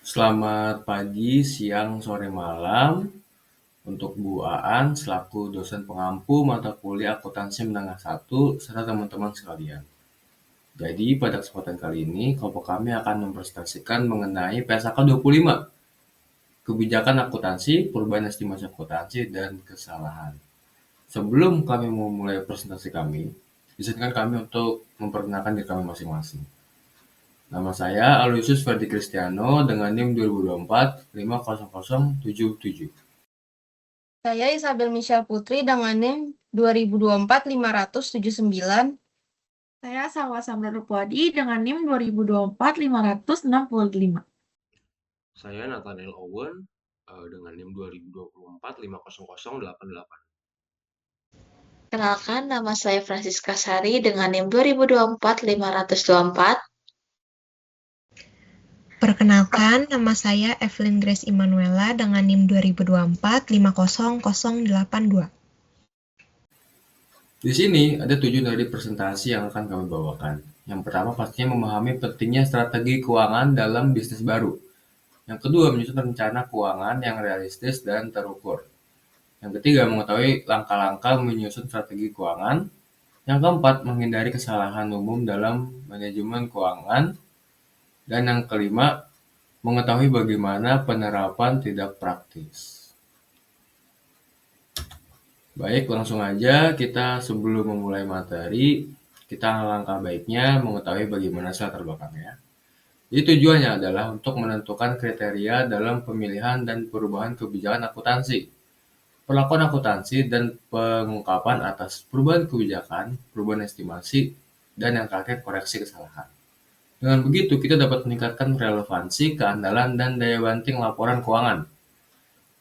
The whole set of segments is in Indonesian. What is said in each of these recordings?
Selamat pagi, siang, sore, malam untuk Bu Aan selaku dosen pengampu mata kuliah akuntansi menengah 1 serta teman-teman sekalian. Jadi pada kesempatan kali ini kelompok kami akan mempresentasikan mengenai PSAK 25, kebijakan akuntansi, perubahan estimasi akuntansi, dan kesalahan. Sebelum kami memulai presentasi kami, izinkan kami untuk memperkenalkan diri kami masing-masing. Nama saya Aloysius Ferdi Kristiano dengan NIM 2024 50077. Saya Isabel Michelle Putri dengan NIM 2024-579. Saya Salwa Samra Rupwadi dengan NIM 2024-565. Saya Nathaniel Owen dengan NIM 2024-50088. Kenalkan, nama saya Francisca Sari dengan NIM 2024-524. Perkenalkan, nama saya Evelyn Grace Immanuela dengan NIM 2024-50082. Di sini ada 7 dari presentasi yang akan kami bawakan. Yang pertama pastinya memahami pentingnya strategi keuangan dalam bisnis baru. Yang kedua, menyusun rencana keuangan yang realistis dan terukur. Yang ketiga, mengetahui langkah-langkah menyusun strategi keuangan. Yang keempat, menghindari kesalahan umum dalam manajemen keuangan. Dan yang kelima, mengetahui bagaimana penerapan tidak praktis. Baik, langsung aja kita sebelum memulai materi, kita langkah baiknya mengetahui bagaimana latar belakangnya. Jadi tujuannya adalah untuk menentukan kriteria dalam pemilihan dan perubahan kebijakan akuntansi, perlakuan akuntansi, dan pengungkapan atas perubahan kebijakan, perubahan estimasi, dan yang terakhir koreksi kesalahan. Dengan begitu, kita dapat meningkatkan relevansi, keandalan, dan daya banting laporan keuangan.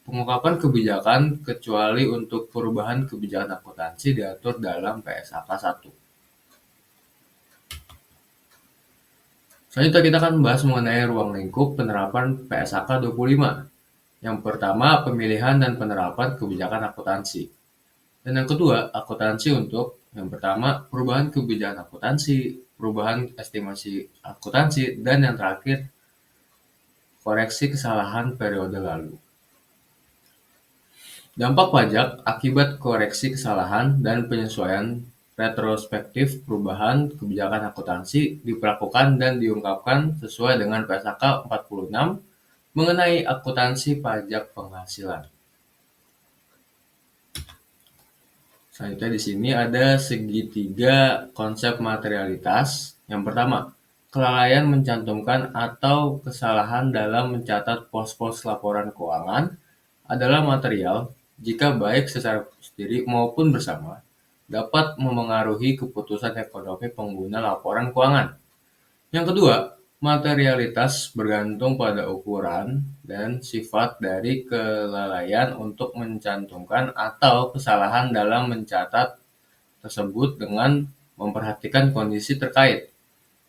Pengungkapan kebijakan kecuali untuk perubahan kebijakan akuntansi diatur dalam PSAK 1. Selanjutnya kita akan membahas mengenai ruang lingkup penerapan PSAK 25. Yang pertama, pemilihan dan penerapan kebijakan akuntansi. Dan yang kedua, akuntansi untuk yang pertama, perubahan kebijakan akuntansi, perubahan estimasi akuntansi, dan yang terakhir, koreksi kesalahan periode lalu. Dampak pajak akibat koreksi kesalahan dan penyesuaian retrospektif perubahan kebijakan akuntansi diperlakukan dan diungkapkan sesuai dengan PSAK 46 mengenai akuntansi pajak penghasilan. Selanjutnya di sini ada segitiga konsep materialitas. Yang pertama, kelalaian mencantumkan atau kesalahan dalam mencatat pos-pos laporan keuangan adalah material jika baik secara sendiri maupun bersama dapat memengaruhi keputusan ekonomi pengguna laporan keuangan. Yang kedua, materialitas bergantung pada ukuran dan sifat dari kelalaian untuk mencantumkan atau kesalahan dalam mencatat tersebut dengan memperhatikan kondisi terkait.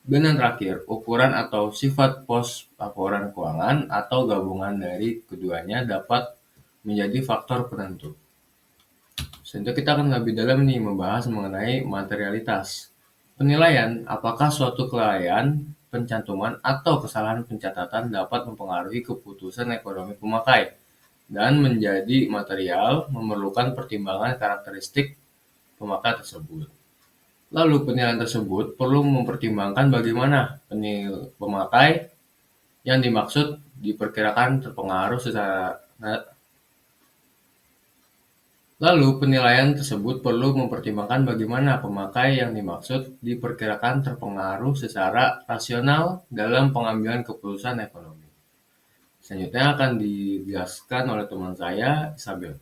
Dan yang terakhir, ukuran atau sifat pos laporan keuangan atau gabungan dari keduanya dapat menjadi faktor penentu. Selanjutnya kita akan lebih dalam nih membahas mengenai materialitas. Penilaian apakah suatu kelalaian, pencantuman, atau kesalahan pencatatan dapat mempengaruhi keputusan ekonomi pemakai dan menjadi material memerlukan pertimbangan karakteristik pemakai tersebut. Lalu penilaian tersebut perlu mempertimbangkan bagaimana pemakai yang dimaksud diperkirakan terpengaruh secara Lalu, penilaian tersebut perlu mempertimbangkan bagaimana pemakai yang dimaksud diperkirakan terpengaruh secara rasional dalam pengambilan keputusan ekonomi. Selanjutnya akan dijelaskan oleh teman saya, Isabel.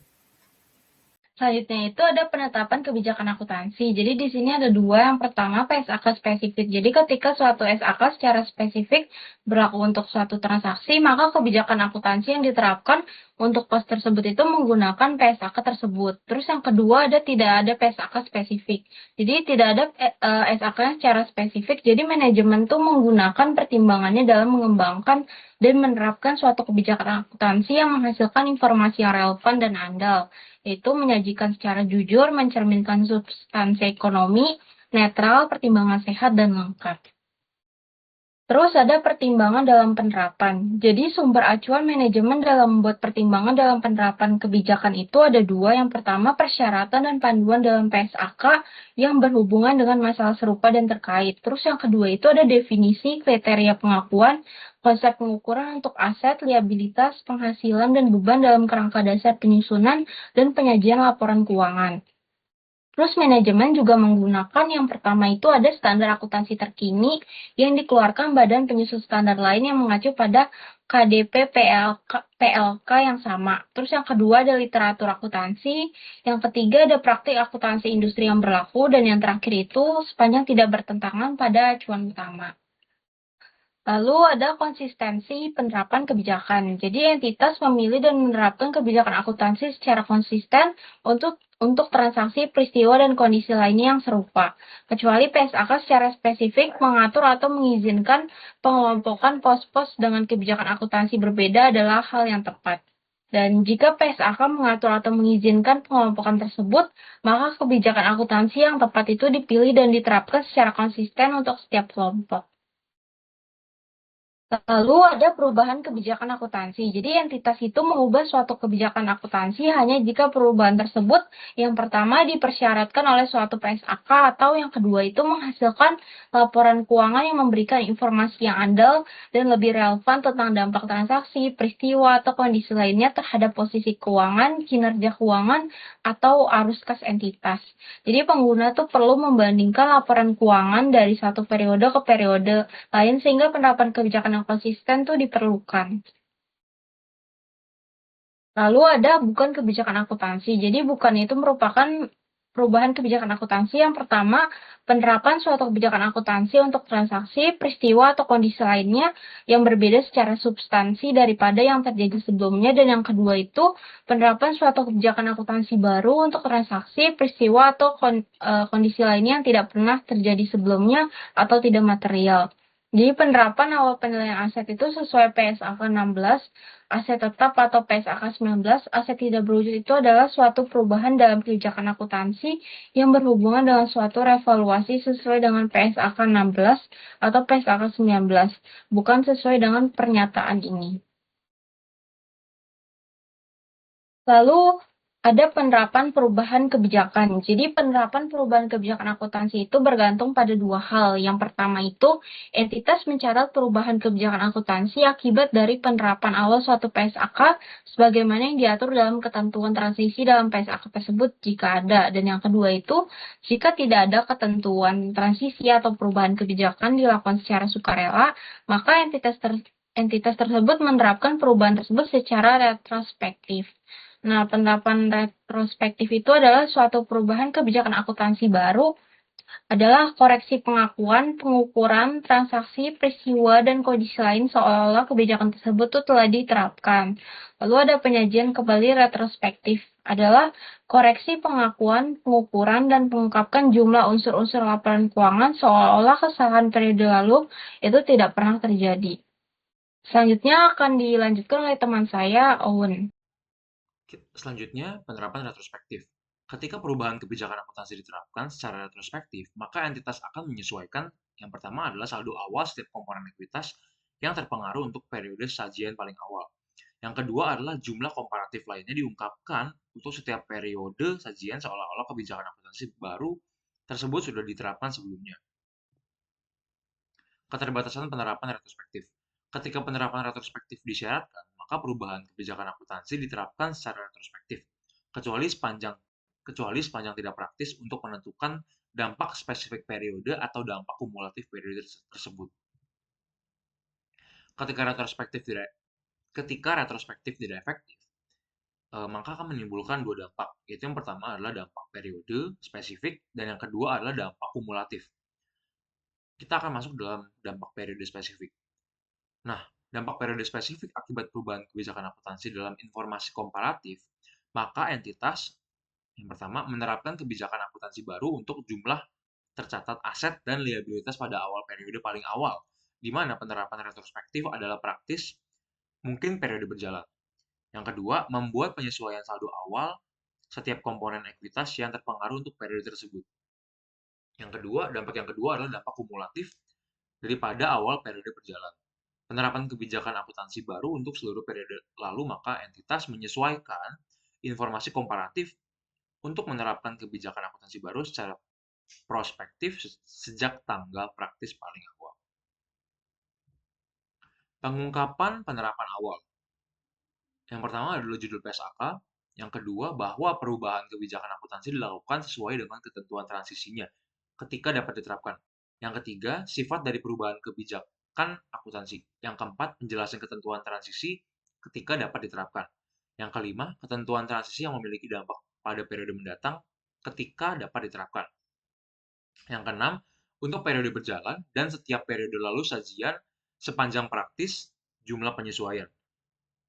Selanjutnya itu ada penetapan kebijakan akuntansi. Jadi di sini ada dua. Yang pertama PSAK spesifik. Jadi ketika suatu SAK secara spesifik berlaku untuk suatu transaksi, maka kebijakan akuntansi yang diterapkan untuk pos tersebut itu menggunakan PSAK tersebut. Terus yang kedua ada tidak ada PSAK spesifik. Jadi tidak ada SAK yang secara spesifik. Jadi manajemen tuh menggunakan pertimbangannya dalam mengembangkan dan menerapkan suatu kebijakan akuntansi yang menghasilkan informasi yang relevan dan andal, yaitu menyajikan secara jujur, mencerminkan substansi ekonomi, netral, pertimbangan sehat, dan lengkap. Terus ada pertimbangan dalam penerapan. Jadi sumber acuan manajemen dalam membuat pertimbangan dalam penerapan kebijakan itu ada dua. Yang pertama persyaratan dan panduan dalam PSAK yang berhubungan dengan masalah serupa dan terkait. Terus yang kedua itu ada definisi, kriteria pengakuan, konsep pengukuran untuk aset, liabilitas, penghasilan, dan beban dalam kerangka dasar penyusunan dan penyajian laporan keuangan. Terus manajemen juga menggunakan yang pertama itu ada standar akuntansi terkini yang dikeluarkan Badan Penyusun Standar lain yang mengacu pada KDP PLK yang sama. Terus yang kedua ada literatur akuntansi, yang ketiga ada praktik akuntansi industri yang berlaku, dan yang terakhir itu sepanjang tidak bertentangan pada acuan utama. Lalu ada konsistensi penerapan kebijakan. Jadi entitas memilih dan menerapkan kebijakan akuntansi secara konsisten untuk transaksi, peristiwa, dan kondisi lainnya yang serupa. Kecuali PSAK secara spesifik mengatur atau mengizinkan pengelompokan pos-pos dengan kebijakan akuntansi berbeda adalah hal yang tepat. Dan jika PSAK mengatur atau mengizinkan pengelompokan tersebut, maka kebijakan akuntansi yang tepat itu dipilih dan diterapkan secara konsisten untuk setiap kelompok. Lalu ada perubahan kebijakan akuntansi. Jadi entitas itu mengubah suatu kebijakan akuntansi hanya jika perubahan tersebut yang pertama dipersyaratkan oleh suatu PSAK atau yang kedua itu menghasilkan laporan keuangan yang memberikan informasi yang andal dan lebih relevan tentang dampak transaksi, peristiwa, atau kondisi lainnya terhadap posisi keuangan, kinerja keuangan, atau arus kas entitas. Jadi pengguna tuh perlu membandingkan laporan keuangan dari satu periode ke periode lain sehingga penerapan kebijakan yang konsisten tuh diperlukan. Lalu ada bukan kebijakan akuntansi. Jadi bukan itu merupakan perubahan kebijakan akuntansi. Yang pertama, penerapan suatu kebijakan akuntansi untuk transaksi, peristiwa, atau kondisi lainnya yang berbeda secara substansi daripada yang terjadi sebelumnya. Dan yang kedua itu, penerapan suatu kebijakan akuntansi baru untuk transaksi, peristiwa, atau kondisi lainnya yang tidak pernah terjadi sebelumnya atau tidak material. Jadi penerapan awal penilaian aset itu sesuai PSAK 16, aset tetap atau PSAK 19, aset tidak berwujud itu adalah suatu perubahan dalam kebijakan akuntansi yang berhubungan dengan suatu revaluasi sesuai dengan PSAK 16 atau PSAK 19, bukan sesuai dengan pernyataan ini. Lalu ada penerapan perubahan kebijakan. Jadi penerapan perubahan kebijakan akuntansi itu bergantung pada dua hal. Yang pertama itu entitas mencatat perubahan kebijakan akuntansi akibat dari penerapan awal suatu PSAK sebagaimana yang diatur dalam ketentuan transisi dalam PSAK tersebut jika ada. Dan yang kedua itu jika tidak ada ketentuan transisi atau perubahan kebijakan dilakukan secara sukarela, maka entitas tersebut menerapkan perubahan tersebut secara retrospektif. Nah, penerapan retrospektif itu adalah suatu perubahan kebijakan akuntansi baru adalah koreksi pengakuan, pengukuran, transaksi, peristiwa, dan kondisi lain seolah-olah kebijakan tersebut tuh telah diterapkan. Lalu ada penyajian kembali retrospektif adalah koreksi pengakuan, pengukuran, dan mengungkapkan jumlah unsur-unsur laporan keuangan seolah-olah kesalahan periode lalu itu tidak pernah terjadi. Selanjutnya akan dilanjutkan oleh teman saya, Owen. Selanjutnya, penerapan retrospektif. Ketika perubahan kebijakan akuntansi diterapkan secara retrospektif, maka entitas akan menyesuaikan. Yang pertama adalah saldo awal setiap komponen ekuitas yang terpengaruh untuk periode sajian paling awal. Yang kedua adalah jumlah komparatif lainnya diungkapkan untuk setiap periode sajian seolah-olah kebijakan akuntansi baru tersebut sudah diterapkan sebelumnya. Keterbatasan penerapan retrospektif. Ketika penerapan retrospektif disyaratkan, maka perubahan kebijakan akuntansi diterapkan secara retrospektif, kecuali sepanjang tidak praktis untuk menentukan dampak spesifik periode atau dampak kumulatif periode tersebut. Ketika retrospektif tidak efektif, maka akan menimbulkan dua dampak, yaitu yang pertama adalah dampak periode spesifik dan yang kedua adalah dampak kumulatif. Kita akan masuk dalam dampak periode spesifik. Nah, dampak periode spesifik akibat perubahan kebijakan akuntansi dalam informasi komparatif, maka entitas yang pertama menerapkan kebijakan akuntansi baru untuk jumlah tercatat aset dan liabilitas pada awal periode paling awal, di mana penerapan retrospektif adalah praktis, mungkin periode berjalan. Yang kedua, membuat penyesuaian saldo awal setiap komponen ekuitas yang terpengaruh untuk periode tersebut. Dampak yang kedua adalah dampak kumulatif, daripada awal periode berjalan. Penerapan kebijakan akuntansi baru untuk seluruh periode lalu, maka entitas menyesuaikan informasi komparatif untuk menerapkan kebijakan akuntansi baru secara prospektif sejak tanggal praktis paling awal. Pengungkapan penerapan awal. Yang pertama adalah judul PSAK. Yang kedua, bahwa perubahan kebijakan akuntansi dilakukan sesuai dengan ketentuan transisinya ketika dapat diterapkan. Yang ketiga, sifat dari perubahan kebijakan akuntansi. Yang keempat, penjelasan ketentuan transisi ketika dapat diterapkan. Yang kelima, ketentuan transisi yang memiliki dampak pada periode mendatang ketika dapat diterapkan. Yang keenam, untuk periode berjalan dan setiap periode lalu sajian sepanjang praktis jumlah penyesuaian.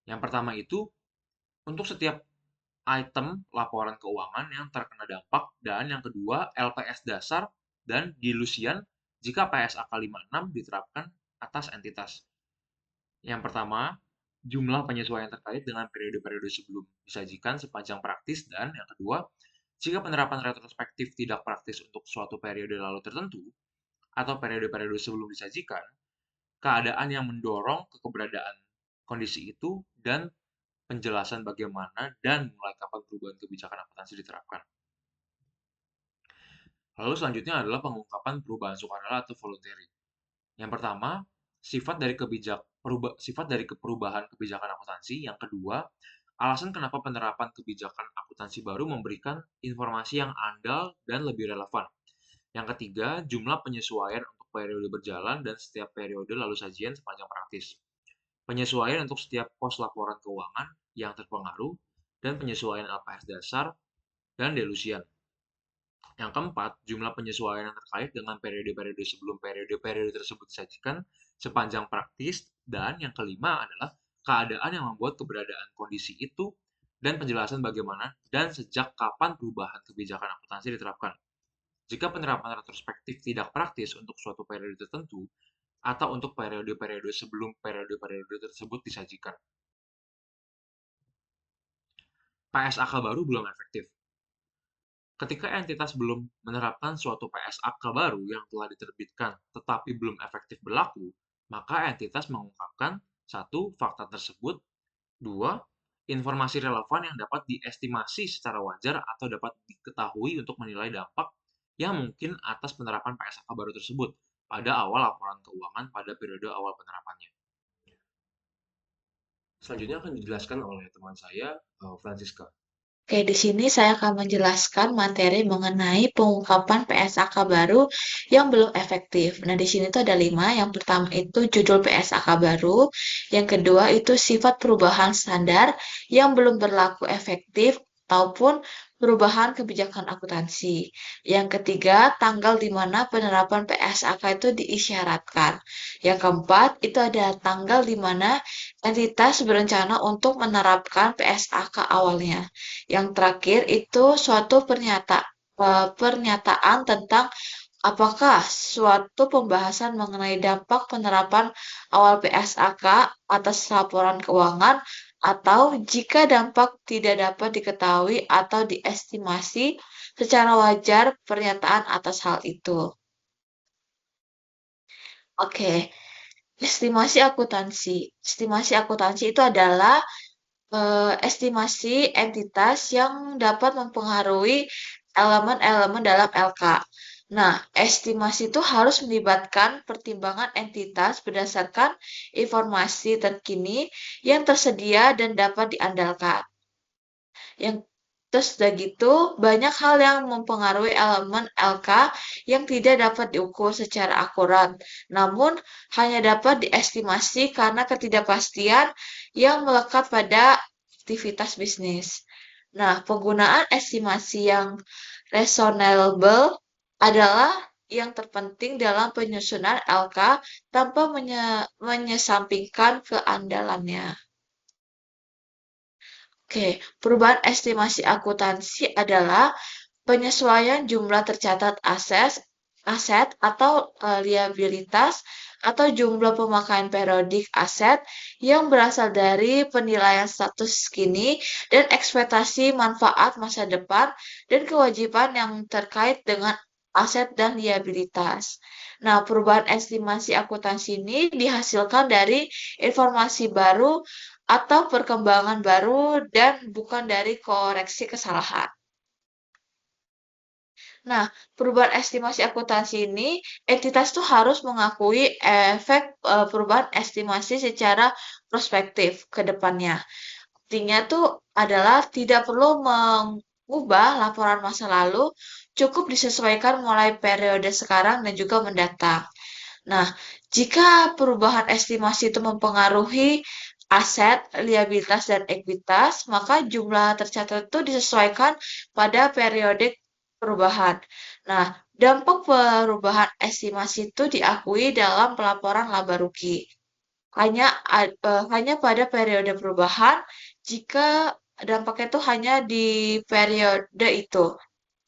Yang pertama itu, untuk setiap item laporan keuangan yang terkena dampak, dan yang kedua, LPS dasar dan dilusian jika PSAK 56 diterapkan atas entitas. Yang pertama, jumlah penyesuaian terkait dengan periode-periode sebelum disajikan sepanjang praktis, dan yang kedua, jika penerapan retrospektif tidak praktis untuk suatu periode lalu tertentu atau periode-periode sebelum disajikan, keadaan yang mendorong keberadaan kondisi itu, dan penjelasan bagaimana dan mulai kapan perubahan kebijakan akuntansi diterapkan. Lalu selanjutnya adalah pengungkapan perubahan sukarela atau voluntary. Yang pertama, sifat dari perubahan kebijakan akuntansi. Yang kedua, alasan kenapa penerapan kebijakan akuntansi baru memberikan informasi yang andal dan lebih relevan. Yang ketiga, jumlah penyesuaian untuk periode berjalan dan setiap periode lalu sajian sepanjang praktis. Penyesuaian untuk setiap pos laporan keuangan yang terpengaruh, dan penyesuaian LPS dasar dan delusian. Yang keempat, jumlah penyesuaian yang terkait dengan periode-periode sebelum periode-periode tersebut disajikan sepanjang praktis, dan yang kelima adalah keadaan yang membuat keberadaan kondisi itu dan penjelasan bagaimana dan sejak kapan perubahan kebijakan akuntansi diterapkan. Jika penerapan retrospektif tidak praktis untuk suatu periode tertentu atau untuk periode-periode sebelum periode-periode tersebut disajikan. PSAK baru belum efektif. Ketika entitas belum menerapkan suatu PSAK baru yang telah diterbitkan tetapi belum efektif berlaku, maka entitas mengungkapkan 1. Fakta tersebut, 2. Informasi relevan yang dapat diestimasi secara wajar atau dapat diketahui untuk menilai dampak yang mungkin atas penerapan PSAK baru tersebut pada awal laporan keuangan pada periode awal penerapannya. Selanjutnya akan dijelaskan oleh teman saya, Francisca. Oke, di sini saya akan menjelaskan materi mengenai pengungkapan PSAK baru yang belum efektif. Nah, di sini tuh ada 5. Yang pertama itu judul PSAK baru. Yang kedua itu sifat perubahan standar yang belum berlaku efektif ataupun perubahan kebijakan akuntansi. Yang ketiga, tanggal di mana penerapan PSAK itu diisyaratkan. Yang keempat, itu ada tanggal di mana entitas berencana untuk menerapkan PSAK awalnya. Yang terakhir itu suatu pernyataan tentang apakah suatu pembahasan mengenai dampak penerapan awal PSAK atas laporan keuangan, atau jika dampak tidak dapat diketahui atau diestimasi secara wajar pernyataan atas hal itu. Oke, estimasi akuntansi. Estimasi akuntansi itu adalah estimasi entitas yang dapat mempengaruhi elemen-elemen dalam LK. Nah, estimasi itu harus melibatkan pertimbangan entitas berdasarkan informasi terkini yang tersedia dan dapat diandalkan. Terus udah gitu, banyak hal yang mempengaruhi elemen LK yang tidak dapat diukur secara akurat, namun hanya dapat diestimasi karena ketidakpastian yang melekat pada aktivitas bisnis. Nah, penggunaan estimasi yang reasonable adalah yang terpenting dalam penyusunan LK tanpa menyesampingkan keandalannya. Oke, perubahan estimasi akuntansi adalah penyesuaian jumlah tercatat aset atau liabilitas atau jumlah pemakaian periodik aset yang berasal dari penilaian status kini dan ekspektasi manfaat masa depan dan kewajiban yang terkait dengan aset dan liabilitas. Nah, perubahan estimasi akuntansi ini dihasilkan dari informasi baru atau perkembangan baru dan bukan dari koreksi kesalahan. Nah, perubahan estimasi akuntansi ini, entitas tuh harus mengakui efek perubahan estimasi secara prospektif ke depannya. Artinya tuh adalah tidak perlu mengubah laporan masa lalu, cukup disesuaikan mulai periode sekarang dan juga mendatang. Nah, jika perubahan estimasi itu mempengaruhi aset, liabilitas, dan ekuitas, maka jumlah tercatat itu disesuaikan pada periode perubahan. Nah, dampak perubahan estimasi itu diakui dalam pelaporan laba rugi. Hanya pada periode perubahan jika dampaknya itu hanya di periode itu.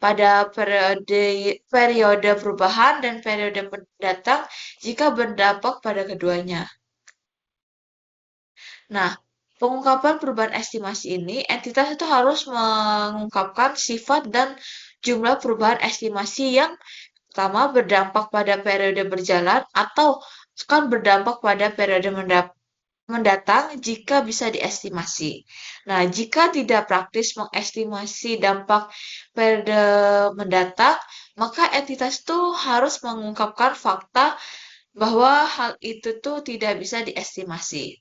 Pada periode perubahan dan periode mendatang jika berdampak pada keduanya. Nah, pengungkapan perubahan estimasi ini, entitas itu harus mengungkapkan sifat dan jumlah perubahan estimasi yang pertama berdampak pada periode berjalan atau kan berdampak pada periode mendatang jika bisa diestimasi. Nah, jika tidak praktis mengestimasi dampak periode mendatang, maka entitas itu harus mengungkapkan fakta bahwa hal itu tuh tidak bisa diestimasi.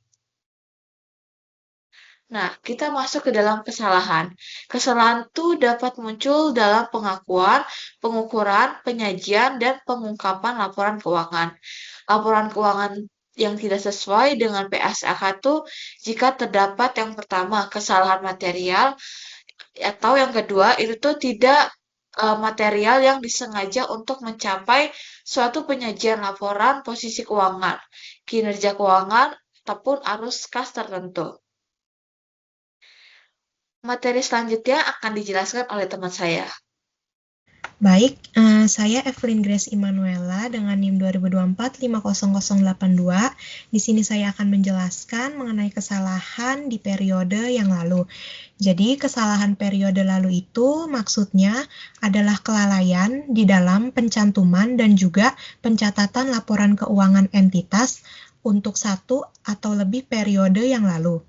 Nah, kita masuk ke dalam kesalahan. Kesalahan itu dapat muncul dalam pengakuan, pengukuran, penyajian, dan pengungkapan laporan keuangan. Laporan keuangan yang tidak sesuai dengan PSAK itu jika terdapat yang pertama kesalahan material atau yang kedua itu tuh tidak material yang disengaja untuk mencapai suatu penyajian laporan posisi keuangan, kinerja keuangan, ataupun arus kas tertentu. Materi selanjutnya akan dijelaskan oleh teman saya. Baik, saya Evelyn Grace Immanuela dengan NIM 2024-50082. Di sini saya akan menjelaskan mengenai kesalahan di periode yang lalu. Jadi, kesalahan periode lalu itu maksudnya adalah kelalaian di dalam pencantuman dan juga pencatatan laporan keuangan entitas untuk satu atau lebih periode yang lalu.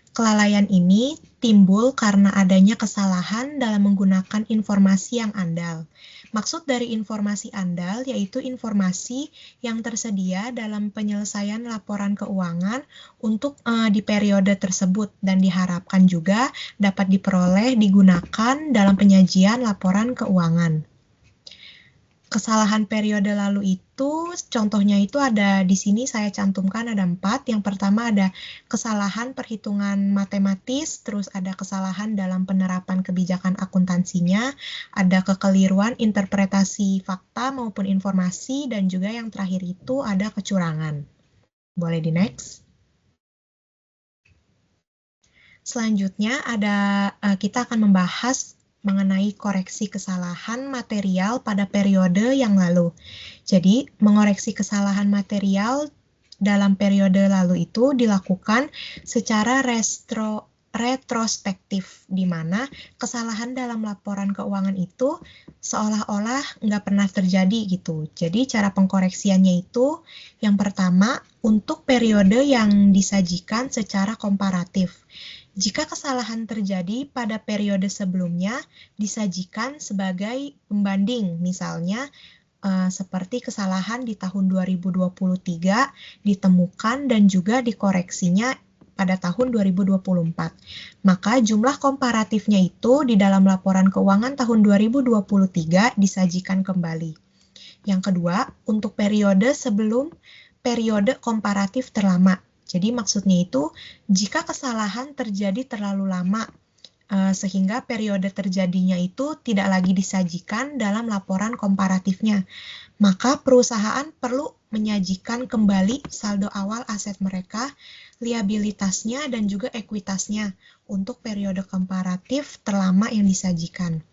Kelalaian ini timbul karena adanya kesalahan dalam menggunakan informasi yang andal. Maksud dari informasi andal yaitu informasi yang tersedia dalam penyelesaian laporan keuangan untuk di periode tersebut dan diharapkan juga dapat diperoleh digunakan dalam penyajian laporan keuangan. Kesalahan periode lalu itu, contohnya itu ada di sini saya cantumkan ada 4. Yang pertama ada kesalahan perhitungan matematis, terus ada kesalahan dalam penerapan kebijakan akuntansinya, ada kekeliruan interpretasi fakta maupun informasi, dan juga yang terakhir itu ada kecurangan. Boleh di next. Selanjutnya kita akan membahas mengenai koreksi kesalahan material pada periode yang lalu. Jadi, mengoreksi kesalahan material dalam periode lalu itu dilakukan secara retrospektif, di mana kesalahan dalam laporan keuangan itu seolah-olah nggak pernah terjadi gitu. Jadi, cara pengkoreksiannya itu yang pertama untuk periode yang disajikan secara komparatif. Jika kesalahan terjadi pada periode sebelumnya, disajikan sebagai pembanding, misalnya seperti kesalahan di tahun 2023 ditemukan dan juga dikoreksinya pada tahun 2024. Maka jumlah komparatifnya itu di dalam laporan keuangan tahun 2023 disajikan kembali. Yang kedua, untuk periode sebelum periode komparatif terlama. Jadi maksudnya itu jika kesalahan terjadi terlalu lama sehingga periode terjadinya itu tidak lagi disajikan dalam laporan komparatifnya, maka perusahaan perlu menyajikan kembali saldo awal aset mereka, liabilitasnya dan juga ekuitasnya untuk periode komparatif terlama yang disajikan.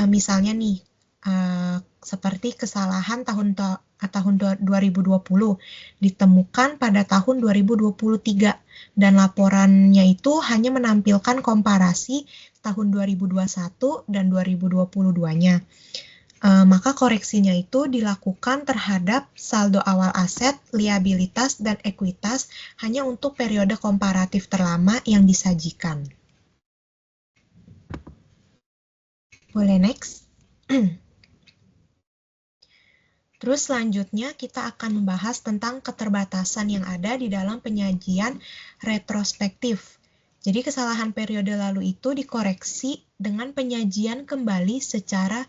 Misalnya nih, seperti kesalahan tahun 2020 ditemukan pada tahun 2023 dan laporannya itu hanya menampilkan komparasi tahun 2021 dan 2022-nya. maka koreksinya itu dilakukan terhadap saldo awal aset, liabilitas, dan ekuitas hanya untuk periode komparatif terlama yang disajikan. Boleh next? Terus selanjutnya kita akan membahas tentang keterbatasan yang ada di dalam penyajian retrospektif. Jadi kesalahan periode lalu itu dikoreksi dengan penyajian kembali secara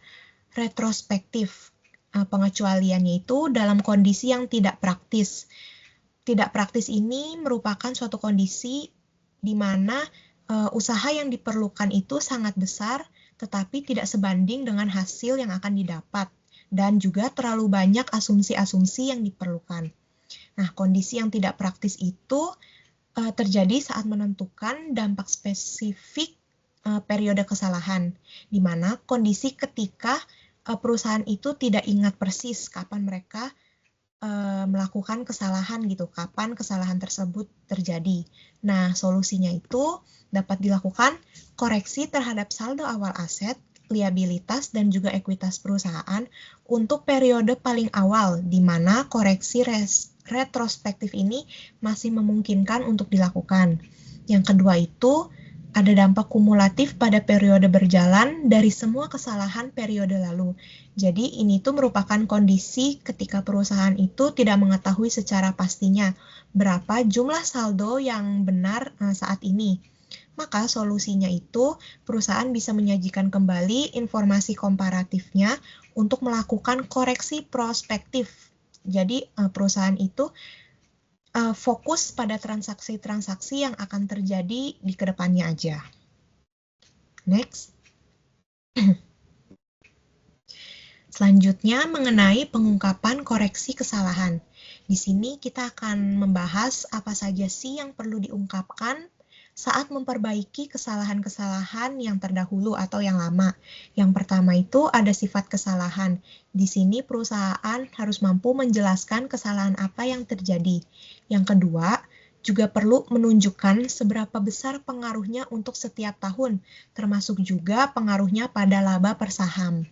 retrospektif. Pengecualiannya itu dalam kondisi yang tidak praktis. Tidak praktis ini merupakan suatu kondisi di mana usaha yang diperlukan itu sangat besar, tetapi tidak sebanding dengan hasil yang akan didapat, dan juga terlalu banyak asumsi-asumsi yang diperlukan. Nah, kondisi yang tidak praktis itu terjadi saat menentukan dampak spesifik periode kesalahan, di mana kondisi ketika perusahaan itu tidak ingat persis kapan mereka melakukan kesalahan gitu, kapan kesalahan tersebut terjadi. Nah, solusinya itu dapat dilakukan koreksi terhadap saldo awal aset, liabilitas, dan juga ekuitas perusahaan untuk periode paling awal, di mana koreksi retrospektif ini masih memungkinkan untuk dilakukan. Yang kedua itu ada dampak kumulatif pada periode berjalan dari semua kesalahan periode lalu. Jadi ini tuh merupakan kondisi ketika perusahaan itu tidak mengetahui secara pastinya berapa jumlah saldo yang benar saat ini. Maka solusinya itu perusahaan bisa menyajikan kembali informasi komparatifnya untuk melakukan koreksi prospektif. Jadi perusahaan itu fokus pada transaksi-transaksi yang akan terjadi di kedepannya aja. Next. Selanjutnya mengenai pengungkapan koreksi kesalahan. Di sini kita akan membahas apa saja sih yang perlu diungkapkan saat memperbaiki kesalahan-kesalahan yang terdahulu atau yang lama. Yang pertama itu ada sifat kesalahan. Di sini perusahaan harus mampu menjelaskan kesalahan apa yang terjadi. Yang kedua, juga perlu menunjukkan seberapa besar pengaruhnya untuk setiap tahun, termasuk juga pengaruhnya pada laba per saham.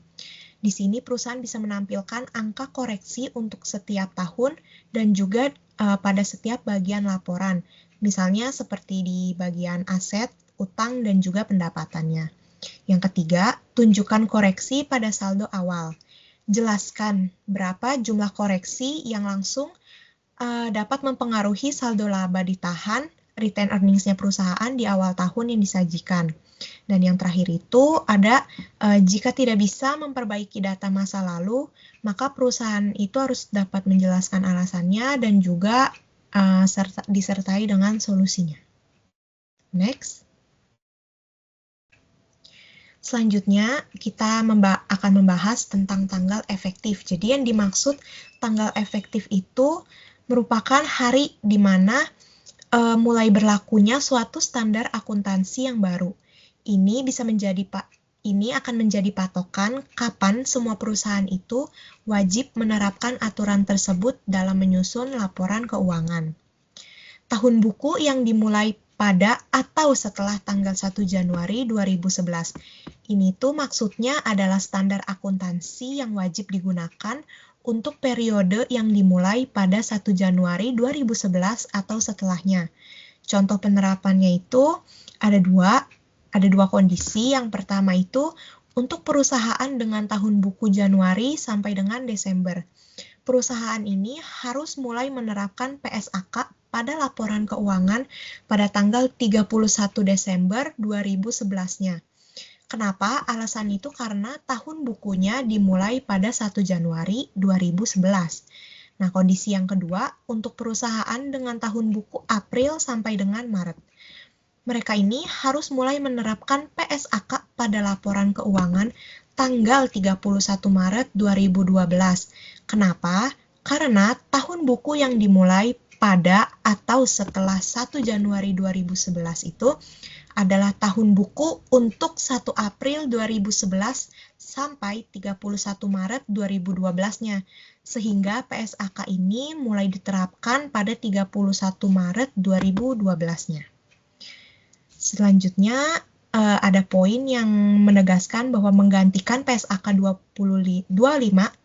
Di sini perusahaan bisa menampilkan angka koreksi untuk setiap tahun dan juga pada setiap bagian laporan. Misalnya seperti di bagian aset, utang, dan juga pendapatannya. Yang ketiga, tunjukkan koreksi pada saldo awal. Jelaskan berapa jumlah koreksi yang langsung dapat mempengaruhi saldo laba ditahan, return earnings-nya perusahaan di awal tahun yang disajikan. Dan yang terakhir itu ada jika tidak bisa memperbaiki data masa lalu, maka perusahaan itu harus dapat menjelaskan alasannya dan juga disertai dengan solusinya. Next. Selanjutnya, kita akan membahas tentang tanggal efektif. Jadi yang dimaksud tanggal efektif itu merupakan hari di mana mulai berlakunya suatu standar akuntansi yang baru. Ini akan menjadi patokan kapan semua perusahaan itu wajib menerapkan aturan tersebut dalam menyusun laporan keuangan. Tahun buku yang dimulai pada atau setelah tanggal 1 Januari 2011. Ini tuh maksudnya adalah standar akuntansi yang wajib digunakan untuk periode yang dimulai pada 1 Januari 2011 atau setelahnya. Contoh penerapannya itu ada dua kondisi. Yang pertama itu untuk perusahaan dengan tahun buku Januari sampai dengan Desember. Perusahaan ini harus mulai menerapkan PSAK pada laporan keuangan pada tanggal 31 Desember 2011-nya. Kenapa? Alasan itu karena tahun bukunya dimulai pada 1 Januari 2011. Nah, kondisi yang kedua untuk perusahaan dengan tahun buku April sampai dengan Maret. Mereka ini harus mulai menerapkan PSAK pada laporan keuangan tanggal 31 Maret 2012. Kenapa? Karena tahun buku yang dimulai pada atau setelah 1 Januari 2011 itu adalah tahun buku untuk 1 April 2011 sampai 31 Maret 2012-nya. Sehingga PSAK ini mulai diterapkan pada 31 Maret 2012-nya. Selanjutnya, ada poin yang menegaskan bahwa menggantikan PSAK 25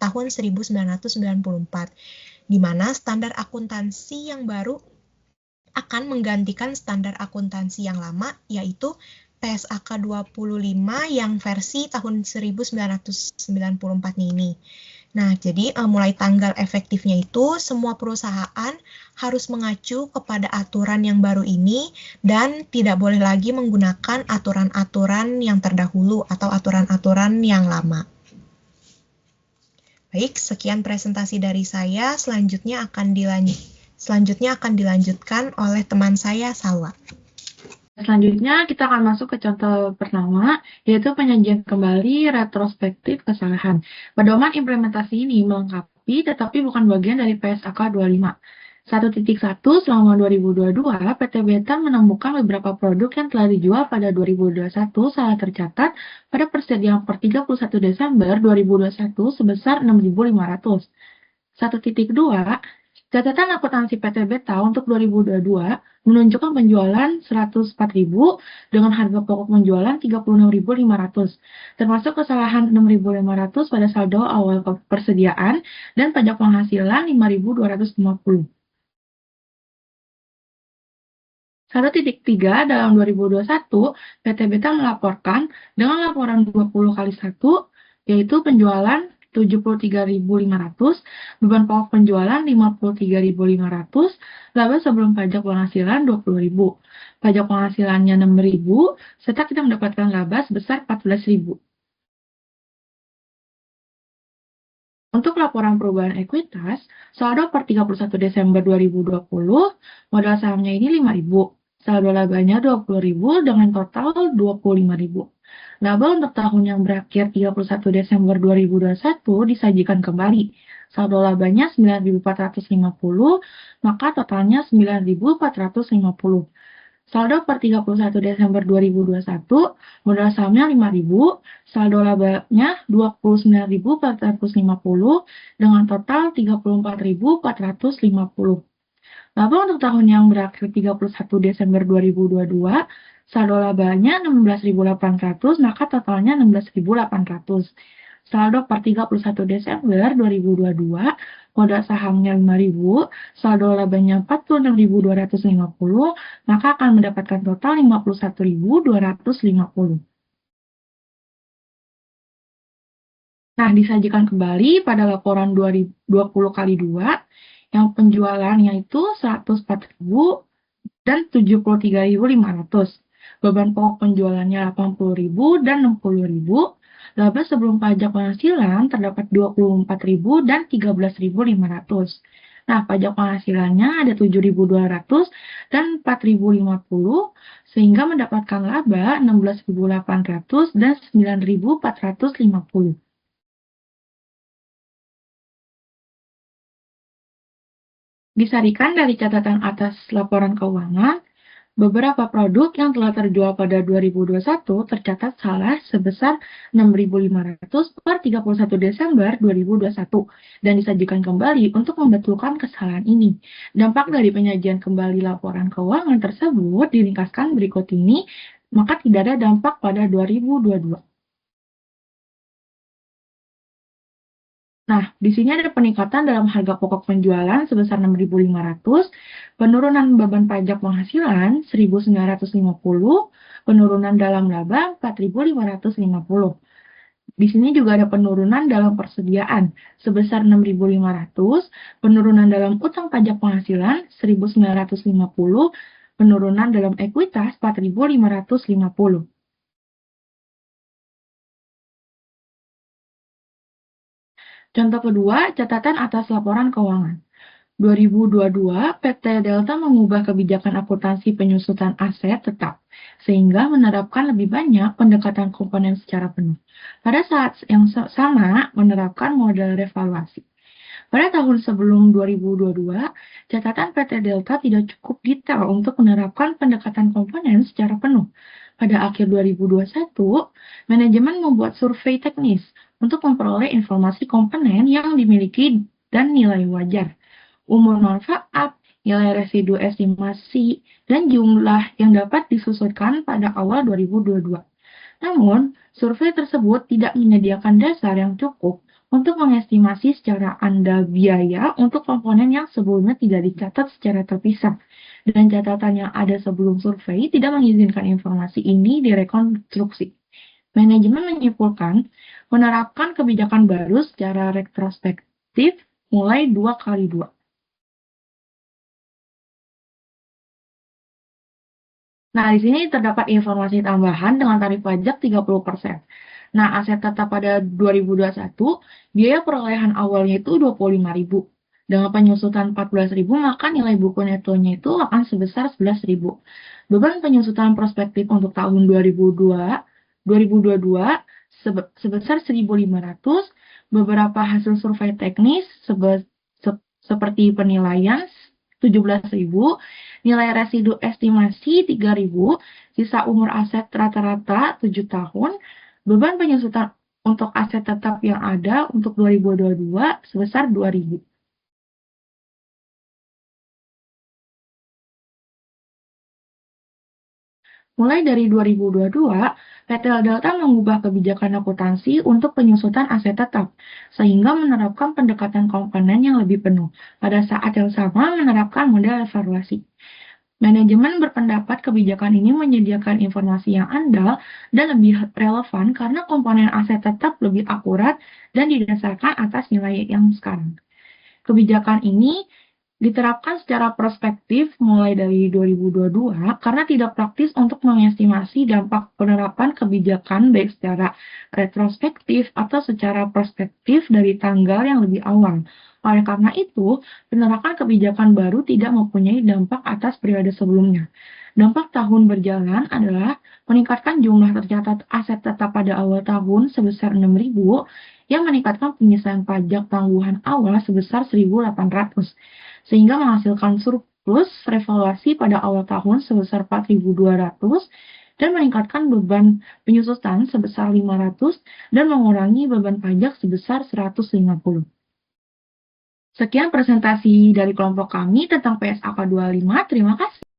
tahun 1994, di mana standar akuntansi yang baru akan menggantikan standar akuntansi yang lama, yaitu PSAK 25 yang versi tahun 1994 ini. Nah, jadi mulai tanggal efektifnya itu semua perusahaan harus mengacu kepada aturan yang baru ini dan tidak boleh lagi menggunakan aturan-aturan yang terdahulu atau aturan-aturan yang lama. Baik, sekian presentasi dari saya. Selanjutnya akan dilanjutkan oleh teman saya, Salwa. Selanjutnya kita akan masuk ke contoh pertama, yaitu penyajian kembali retrospektif kesalahan. Pedoman implementasi ini melengkapi tetapi bukan bagian dari PSAK 25. 1.1 selama 2022, PT Beta menemukan beberapa produk yang telah dijual pada 2021 salah tercatat pada persediaan per 31 Desember 2021 sebesar 6.500. 1.2, catatan akuntansi PT Beta untuk 2022 menunjukkan penjualan 104.000 dengan harga pokok penjualan 36.500, termasuk kesalahan 6.500 pada saldo awal persediaan dan pajak penghasilan 5.250. 1.3 dalam 2021, PT Beta melaporkan dengan laporan 20x1, yaitu penjualan 73.500, beban pokok penjualan 53.500, laba sebelum pajak penghasilan 20.000, pajak penghasilannya 6.000, serta kita mendapatkan laba sebesar 14.000. Untuk laporan perubahan ekuitas, saldo per 31 Desember 2020, modal sahamnya ini 5.000, saldo labanya 20.000 dengan total 25.000. Laba untuk tahun yang berakhir 31 Desember 2021 disajikan kembali. Saldo labanya 9.450, maka totalnya 9.450. Saldo per 31 Desember 2021, modal sahamnya 5.000, saldo labanya 29.450 dengan total 34.450. Laba untuk tahun yang berakhir 31 Desember 2022, saldo labanya 16.800, maka totalnya 16.800. Saldo per 31 Desember 2022, modal sahamnya 5.000, saldo labanya 46.250, maka akan mendapatkan total 51.250. Nah, disajikan kembali pada laporan 20x2, yang penjualannya itu 104.000 dan 73.500. Beban pokok penjualannya 80.000 dan 60.000. Laba sebelum pajak penghasilan terdapat 24.000 dan 13.500. Nah, pajak penghasilannya ada 7.200 dan 4.050, sehingga mendapatkan laba 16.800 dan 9.450. Disarikan dari catatan atas laporan keuangan, beberapa produk yang telah terjual pada 2021 tercatat salah sebesar 6.500 per 31 Desember 2021 dan disajikan kembali untuk membetulkan kesalahan ini. Dampak dari penyajian kembali laporan keuangan tersebut diringkaskan berikut ini, maka tidak ada dampak pada 2022. Nah, di sini ada peningkatan dalam harga pokok penjualan sebesar 6.500, penurunan beban pajak penghasilan 1.950, penurunan dalam laba 4.550. Di sini juga ada penurunan dalam persediaan sebesar 6.500, penurunan dalam utang pajak penghasilan 1.950, penurunan dalam ekuitas 4.550. Contoh kedua, catatan atas laporan keuangan. 2022, PT Delta mengubah kebijakan akuntansi penyusutan aset tetap, sehingga menerapkan lebih banyak pendekatan komponen secara penuh. Pada saat yang sama, menerapkan model revaluasi. Pada tahun sebelum 2022, catatan PT Delta tidak cukup detail untuk menerapkan pendekatan komponen secara penuh. Pada akhir 2021, manajemen membuat survei teknis untuk memperoleh informasi komponen yang dimiliki dan nilai wajar, umur manfaat, nilai residu estimasi, dan jumlah yang dapat disusutkan pada awal 2022. Namun, survei tersebut tidak menyediakan dasar yang cukup untuk mengestimasi secara Anda biaya untuk komponen yang sebelumnya tidak dicatat secara terpisah. Dan catatan yang ada sebelum survei tidak mengizinkan informasi ini direkonstruksi. Manajemen menyimpulkan menerapkan kebijakan baru secara retrospektif mulai 2x2. Nah, di sini terdapat informasi tambahan dengan tarif pajak 30%. Nah, aset tetap pada 2021, biaya perolehan awalnya itu 25.000. Dengan penyusutan 14.000, maka nilai buku netonya itu akan sebesar 11.000. Beban penyusutan prospektif untuk tahun 2022 sebesar 1.500. Beberapa hasil survei teknis seperti penilaian 17.000, nilai residu estimasi 3.000, sisa umur aset rata-rata 7 tahun, beban penyusutan untuk aset tetap yang ada untuk 2022 sebesar 2.000. Mulai dari 2022, PT Delta mengubah kebijakan akuntansi untuk penyusutan aset tetap, sehingga menerapkan pendekatan komponen yang lebih penuh. Pada saat yang sama, menerapkan model evaluasi. Manajemen berpendapat kebijakan ini menyediakan informasi yang andal dan lebih relevan karena komponen aset tetap lebih akurat dan didasarkan atas nilai yang sekarang. Kebijakan ini diterapkan secara prospektif mulai dari 2022 karena tidak praktis untuk mengestimasi dampak penerapan kebijakan baik secara retrospektif atau secara prospektif dari tanggal yang lebih awal. Oleh karena itu, penerapan kebijakan baru tidak mempunyai dampak atas periode sebelumnya. Dampak tahun berjalan adalah meningkatkan jumlah tercatat aset tetap pada awal tahun sebesar 6.000 yang meningkatkan penyelesaian pajak tangguhan awal sebesar 1.800 sehingga menghasilkan surplus revaluasi pada awal tahun sebesar 4.200 dan meningkatkan beban penyusutan sebesar 500 dan mengurangi beban pajak sebesar 150. Sekian presentasi dari kelompok kami tentang PSAK 25. Terima kasih.